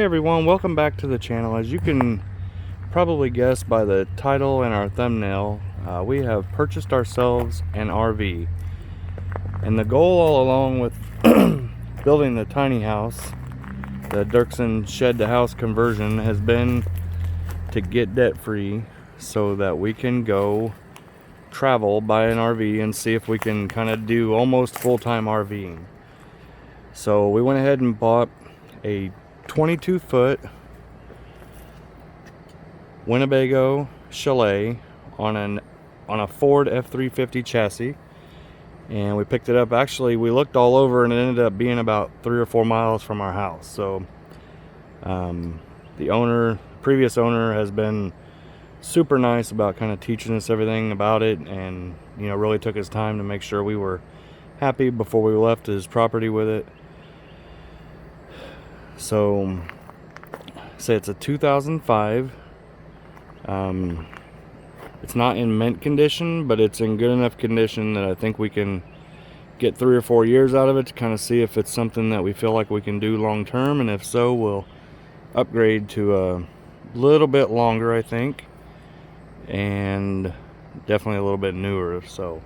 everyone, welcome back to the channel. As you can probably guess by the title and our thumbnail, we have purchased ourselves an RV. And the goal all along with building the tiny house, the Derksen Shed to house conversion, has been to get debt free so that we can go travel, buy an RV, and see if we can kind of do almost full-time RVing. So we went ahead and bought a 22-foot Winnebago Chalet on a Ford F-350 chassis, and we picked it up. Actually, we looked all over and it ended up being about 3 or 4 miles from our house. So the previous owner has been super nice about kind of teaching us everything about it, and really took his time to make sure we were happy before we left his property with it. So say it's a 2005. It's not in mint condition, but it's in good enough condition that I think we can get 3 or 4 years out of it to kind of see if it's something that we feel like we can do long term, and if so, we'll upgrade to a little bit longer, I think, and definitely a little bit newer. So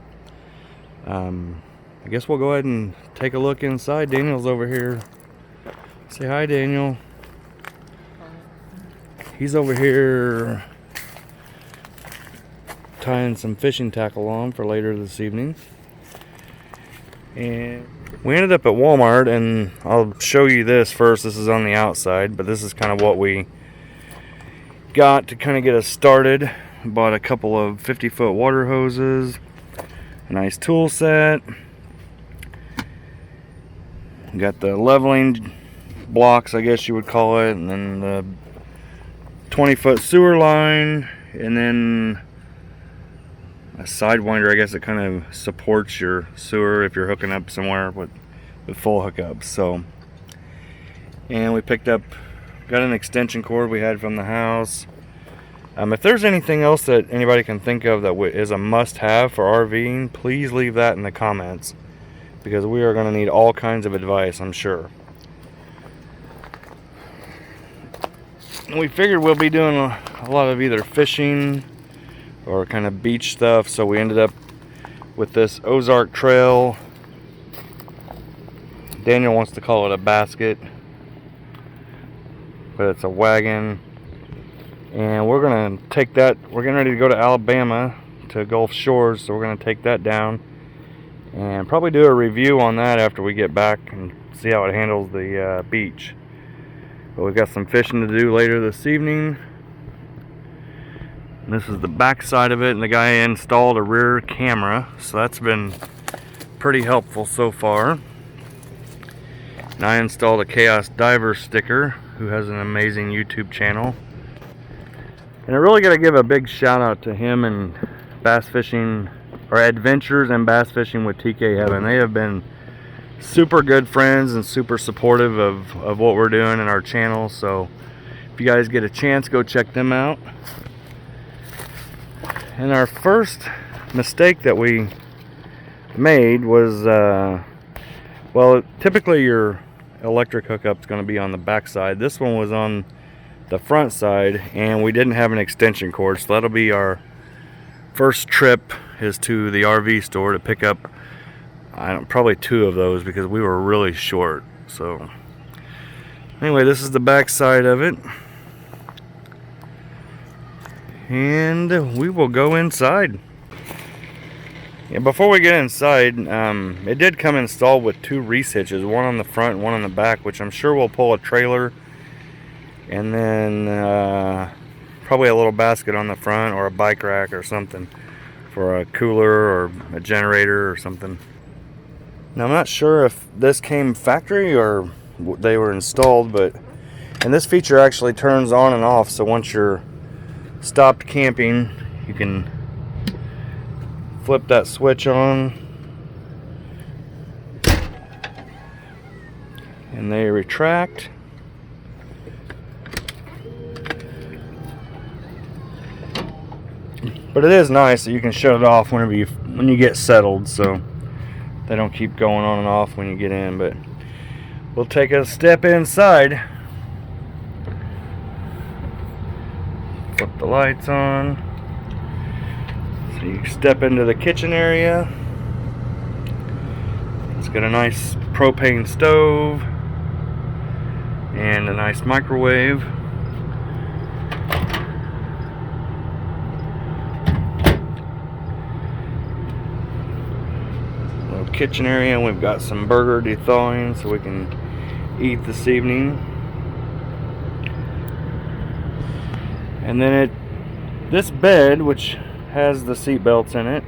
I guess we'll go ahead and take a look inside. Daniel's over here. Say hi, Daniel. He's over here tying some fishing tackle on for later this evening. And we ended up at Walmart, and I'll show you this first. This is on the outside, but this is kind of what we got to kind of get us started. Bought a couple of 50-foot water hoses, a nice tool set. Got the leveling blocks, I guess you would call it, and then the 20-foot sewer line, and then a sidewinder, I guess it kind of supports your sewer if you're hooking up somewhere with full hookups. So, and we got an extension cord we had from the house. If there's anything else that anybody can think of that is a must-have for RVing, please leave that in the comments, because we are going to need all kinds of advice, I'm sure. We figured we'll be doing a lot of either fishing or kind of beach stuff, so we ended up with this Ozark Trail. Daniel wants to call it a basket, but it's a wagon. And we're gonna take that. We're getting ready to go to Alabama to Gulf Shores, so we're gonna take that down and probably do a review on that after we get back and see how it handles the beach. But we've got some fishing to do later this evening. And this is the back side of it, and the guy installed a rear camera, so that's been pretty helpful so far. And I installed a Chaos Diver sticker, who has an amazing YouTube channel. And I really got to give a big shout out to him and Bass Fishing, or Adventures and Bass Fishing with TK Heaven. They have been super good friends and super supportive of what we're doing in our channel. So if you guys get a chance, go check them out. And our first mistake that we made was, well, typically your electric hookup's going to be on the back side. This one was on the front side, and we didn't have an extension cord, so that'll be our first trip, is to the RV store to pick up probably 2 of those, because we were really short. So anyway, this is the back side of it, and we will go inside. And before we get inside, it did come installed with 2 reese hitches, one on the front and one on the back, which I'm sure will pull a trailer, and then probably a little basket on the front, or a bike rack or something for a cooler or a generator or something. Now, I'm not sure if this came factory or they were installed, and this feature actually turns on and off, so once you're stopped camping, you can flip that switch on and they retract. But it is nice that you can shut it off when you get settled, so they don't keep going on and off when you get in. But we'll take a step inside. Flip the lights on. So you step into the kitchen area. It's got a nice propane stove and a nice microwave. Little kitchen area, and we've got some burger dethawing so we can eat this evening. And then this bed, which has the seat belts in it,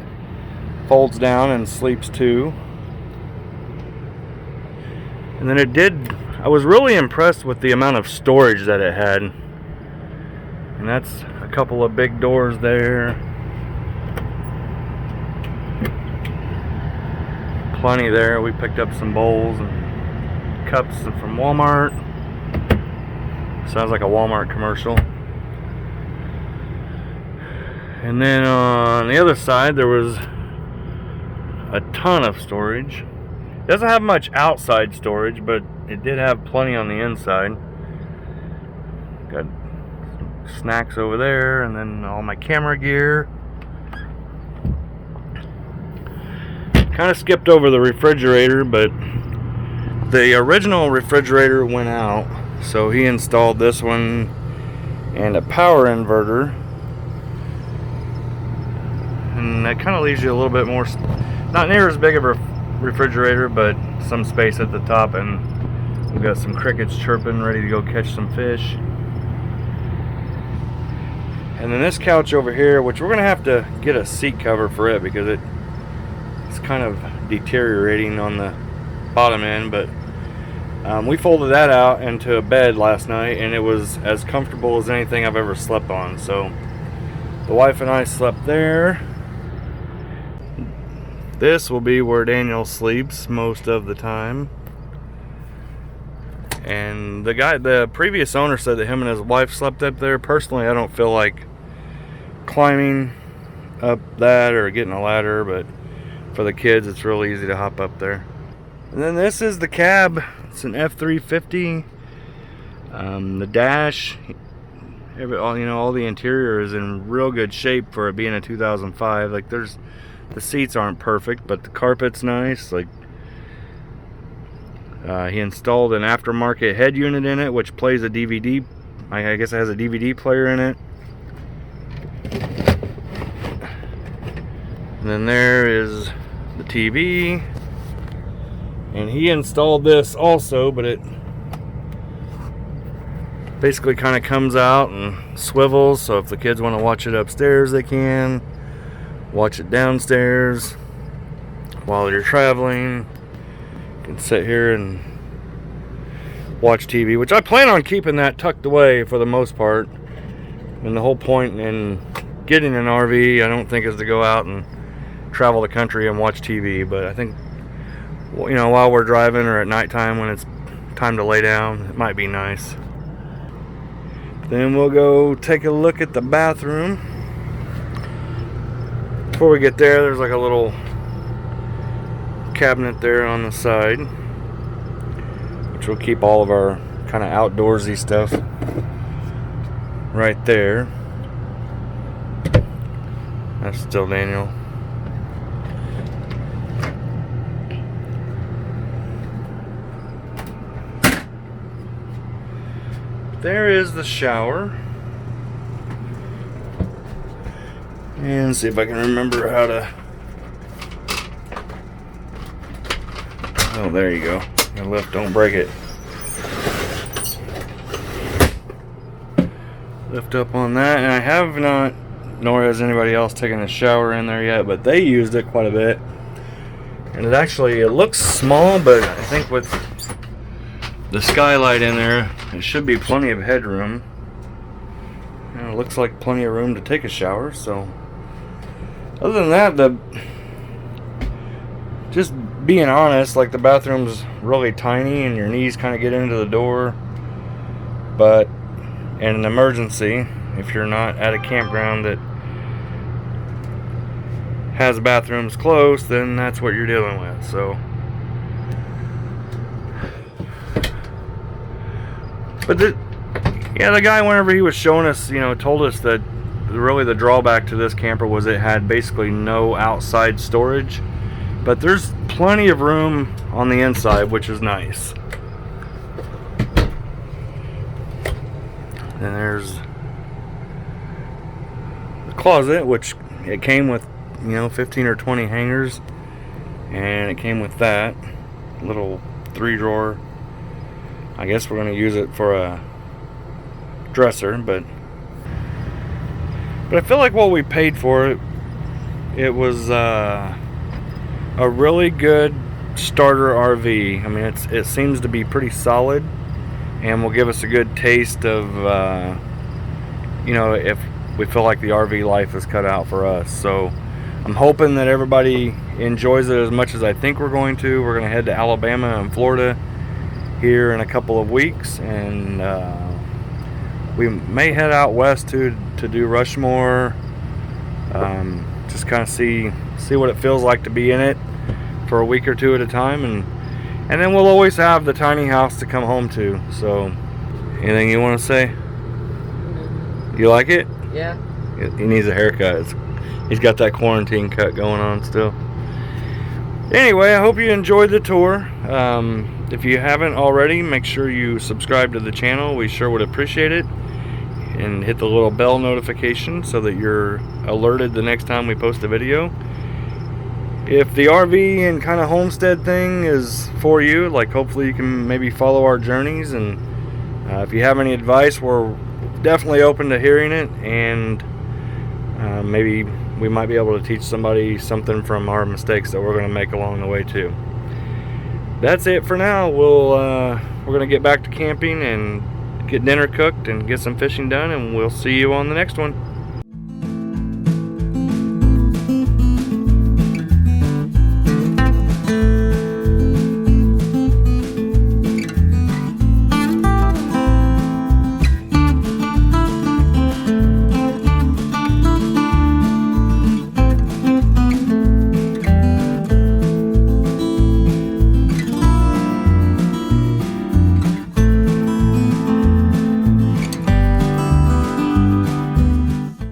folds down and sleeps too. And then I was really impressed with the amount of storage that it had. And that's a couple of big doors there. Plenty there. We picked up some bowls and cups from Walmart. Sounds like a Walmart commercial. And then on the other side there was a ton of storage. It doesn't have much outside storage, but it did have plenty on the inside. Got some snacks over there, and then all my camera gear. Kind of skipped over the refrigerator, but the original refrigerator went out, so he installed this one and a power inverter. And that kind of leaves you a little bit more, not near as big of a refrigerator, but some space at the top, and we've got some crickets chirping, ready to go catch some fish. And then this couch over here, which we're gonna have to get a seat cover for it because it's kind of deteriorating on the bottom end, but we folded that out into a bed last night, and it was as comfortable as anything I've ever slept on. So the wife and I slept there. This will be where Daniel sleeps most of the time. And the previous owner said that him and his wife slept up there. Personally, I don't feel like climbing up that or getting a ladder, but for the kids, it's real easy to hop up there. And then this is the cab. It's an F350. The dash, all the interior is in real good shape for it being a 2005. Like the seats aren't perfect, but the carpet's nice. Like he installed an aftermarket head unit in it, which plays a DVD. I guess it has a DVD player in it. And then there is the TV. And he installed this also, but it basically kind of comes out and swivels, so if the kids want to watch it upstairs, they can. Watch it downstairs while you're traveling. You can sit here and watch TV, which I plan on keeping that tucked away for the most part. And the whole point in getting an RV, I don't think, is to go out and travel the country and watch TV, but I think, while we're driving or at nighttime when it's time to lay down, it might be nice. Then we'll go take a look at the bathroom. Before we get there, there's like a little cabinet there on the side, which will keep all of our kind of outdoorsy stuff right there. That's still Daniel. There is the shower. And see if I can remember how to... Oh, there you go. Your lift, don't break it. Lift up on that, and I have not, nor has anybody else taken a shower in there yet, but they used it quite a bit. And it looks small, but I think with the skylight in there, it should be plenty of headroom. And it looks like plenty of room to take a shower, so... Other than that, just being honest, like the bathroom's really tiny and your knees kind of get into the door. But in an emergency, if you're not at a campground that has bathrooms close, then that's what you're dealing with. So, but the guy, whenever he was showing us, told us that really the drawback to this camper was it had basically no outside storage, but there's plenty of room on the inside, which is nice. And there's the closet, which it came with, 15 or 20 hangers, and it came with that little 3-drawer. I guess we're going to use it for a dresser, but I feel like what we paid for it, it was a really good starter RV. I mean, it seems to be pretty solid, and will give us a good taste of, if we feel like the RV life is cut out for us. So I'm hoping that everybody enjoys it as much as I think we're going to. We're going to head to Alabama and Florida here in a couple of weeks, and we may head out west to do Rushmore. Just kind of see what it feels like to be in it for a week or two at a time, and then we'll always have the tiny house to come home to. So, anything you want to say? You like it? Yeah. He needs a haircut. He's got that quarantine cut going on still. Anyway, I hope you enjoyed the tour. If you haven't already, make sure you subscribe to the channel. We sure would appreciate it. And hit the little bell notification so that you're alerted the next time we post a video. If the RV and kind of homestead thing is for you, like, hopefully you can maybe follow our journeys, and if you have any advice, we're definitely open to hearing it, and maybe we might be able to teach somebody something from our mistakes that we're going to make along the way too. That's it for now. We're going to get back to camping and get dinner cooked and get some fishing done, and we'll see you on the next one.